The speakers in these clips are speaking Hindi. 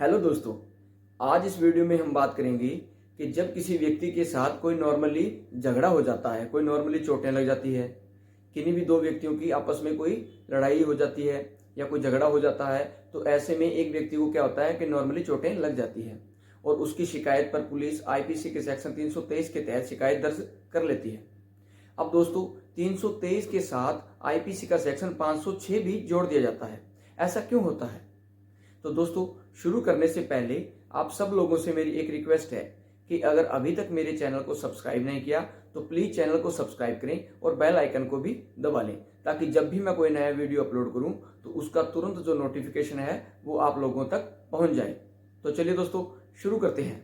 हेलो दोस्तों, आज इस वीडियो में हम बात करेंगे कि जब किसी व्यक्ति के साथ कोई नॉर्मली झगड़ा हो जाता है, कोई नॉर्मली चोटें लग जाती है, किन्हीं भी दो व्यक्तियों की आपस में कोई लड़ाई हो जाती है या कोई झगड़ा हो जाता है, तो ऐसे में एक व्यक्ति को क्या होता है कि नॉर्मली चोटें लग जाती है और उसकी शिकायत पर पुलिस आईपीसी के सेक्शन 323 के तहत शिकायत दर्ज कर लेती है। अब दोस्तों 323 के साथ आईपीसी का सेक्शन 506 भी जोड़ दिया जाता है। ऐसा क्यों होता है? तो दोस्तों शुरू करने से पहले आप सब लोगों से मेरी एक रिक्वेस्ट है कि अगर अभी तक मेरे चैनल को सब्सक्राइब नहीं किया तो प्लीज चैनल को सब्सक्राइब करें और बेल आइकन को भी दबा लें, ताकि जब भी मैं कोई नया वीडियो अपलोड करूं तो उसका तुरंत जो नोटिफिकेशन है वो आप लोगों तक पहुंच जाए। तो चलिए दोस्तों शुरू करते हैं।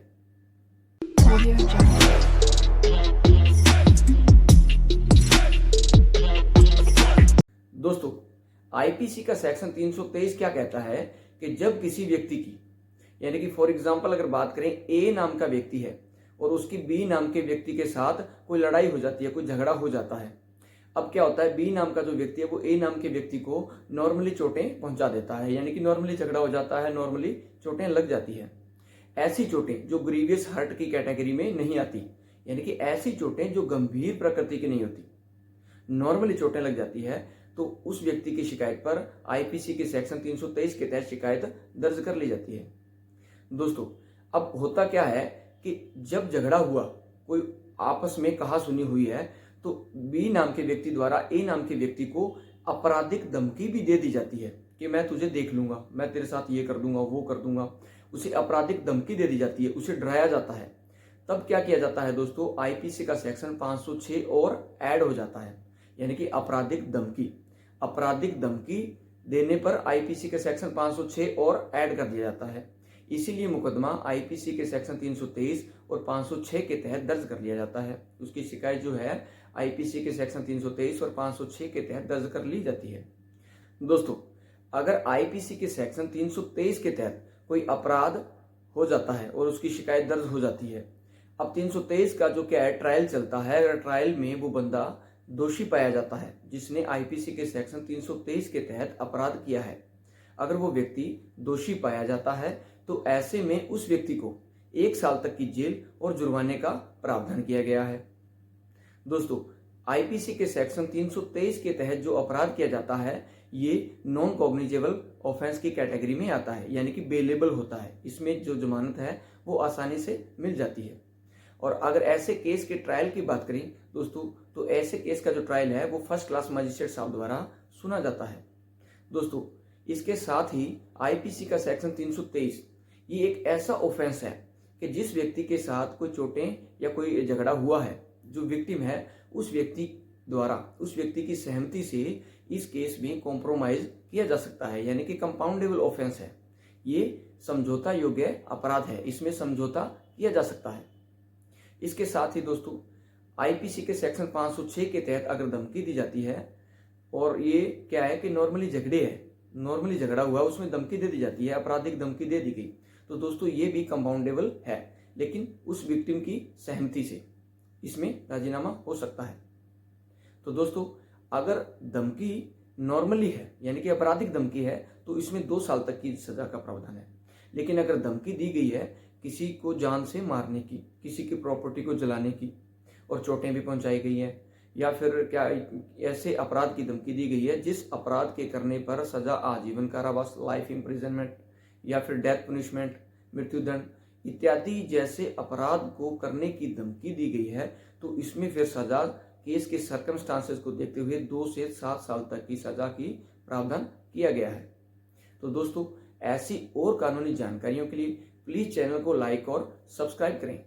दोस्तों आईपीसी का सेक्शन 323 क्या कहता है कि जब किसी व्यक्ति की, यानी कि फॉर एग्जांपल अगर बात करें ए नाम का व्यक्ति है और उसकी बी नाम के व्यक्ति के साथ कोई लड़ाई हो जाती है, कोई झगड़ा हो जाता है। अब क्या होता है, बी नाम का जो व्यक्ति है वो ए नाम के व्यक्ति को नॉर्मली चोटें पहुंचा देता है, यानी कि नॉर्मली झगड़ा हो जाता है, नॉर्मली चोटें लग जाती है। ऐसी चोटें जो ग्रीवियस हर्ट की कैटेगरी में नहीं आती, यानी कि ऐसी चोटें जो गंभीर प्रकृति की नहीं होती, नॉर्मली चोटें लग जाती है, तो उस व्यक्ति की शिकायत पर आईपीसी के सेक्शन 323 के तहत शिकायत दर्ज कर ली जाती है। दोस्तों अब होता क्या है कि जब झगड़ा हुआ, कोई आपस में कहासुनी हुई है, तो बी नाम के व्यक्ति द्वारा ए नाम के व्यक्ति को आपराधिक धमकी भी दे दी जाती है कि मैं तुझे देख लूंगा, मैं तेरे साथ ये कर दूंगा, वो कर दूंगा। उसे आपराधिक धमकी दे दी जाती है, उसे डराया जाता है। तब क्या किया जाता है दोस्तों, आईपीसी का सेक्शन 506 और ऐड हो जाता है, यानी कि आपराधिक धमकी। आपराधिक धमकी देने पर आईपीसी के सेक्शन 506 और ऐड कर दिया जाता है। इसीलिए मुकदमा आईपीसी के सेक्शन 323 और 506 के तहत दर्ज कर लिया जाता है। उसकी शिकायत जो है आईपीसी के सेक्शन 323 और 506 के तहत दर्ज कर ली जाती है। दोस्तों अगर आईपीसी के सेक्शन 323 के तहत कोई अपराध हो जाता है और उसकी शिकायत दर्ज हो जाती है, अब 323 का जो क्या है ट्रायल चलता है, अगर ट्रायल में वो बंदा दोषी पाया जाता है जिसने आईपीसी के सेक्शन 323 के तहत अपराध किया है, अगर वो व्यक्ति दोषी पाया जाता है तो ऐसे में उस व्यक्ति को 1 साल तक की जेल और जुर्माने का प्रावधान किया गया है। दोस्तों आईपीसी के सेक्शन 323 के तहत जो अपराध किया जाता है ये नॉन कॉग्निजेबल ऑफेंस की कैटेगरी में आता है, यानी कि बेलेबल होता है। इसमें जो जमानत है वो आसानी से मिल जाती है। और अगर ऐसे केस के ट्रायल की बात करें दोस्तों, तो ऐसे केस का जो ट्रायल है वो फर्स्ट क्लास मजिस्ट्रेट साहब द्वारा सुना जाता है। दोस्तों इसके साथ ही आईपीसी का सेक्शन 323 ये एक ऐसा ऑफेंस है कि जिस व्यक्ति के साथ कोई चोटें या कोई झगड़ा हुआ है, जो विक्टिम है उस व्यक्ति द्वारा, उस व्यक्ति की सहमति से इस केस में कॉम्प्रोमाइज किया जा सकता है, यानी कि कंपाउंडेबल ऑफेंस है। ये समझौता योग्य अपराध है, इसमें समझौता किया जा सकता है। इसके साथ ही दोस्तों आईपीसी के सेक्शन 506 के तहत अगर धमकी दी जाती है, और ये क्या है कि नॉर्मली झगड़े है, नॉर्मली झगड़ा हुआ उसमें धमकी दे दी जाती है, आपराधिक धमकी दे दी गई, तो दोस्तों ये भी कंपाउंडेबल है, लेकिन उस विक्टिम की सहमति से इसमें राजीनामा हो सकता है। तो दोस्तों अगर धमकी नॉर्मली है, यानी कि आपराधिक धमकी है, तो इसमें 2 साल तक की सजा का प्रावधान है। लेकिन अगर धमकी दी गई है किसी को जान से मारने की, किसी की प्रॉपर्टी को जलाने की और चोटें भी पहुंचाई गई है, या फिर क्या ऐसे अपराध की धमकी दी गई है जिस अपराध के करने पर सजा आजीवन कारावास, लाइफ इम्प्रिजनमेंट या फिर डेथ पनिशमेंट, मृत्युदंड इत्यादि जैसे अपराध को करने की धमकी दी गई है, तो इसमें फिर सजा केस के सर्कमस्टांसेस को देखते हुए 2 से 7 साल तक की सजा की प्रावधान किया गया है। तो दोस्तों ऐसी और कानूनी जानकारियों के लिए प्लीज चैनल को लाइक और सब्सक्राइब करें।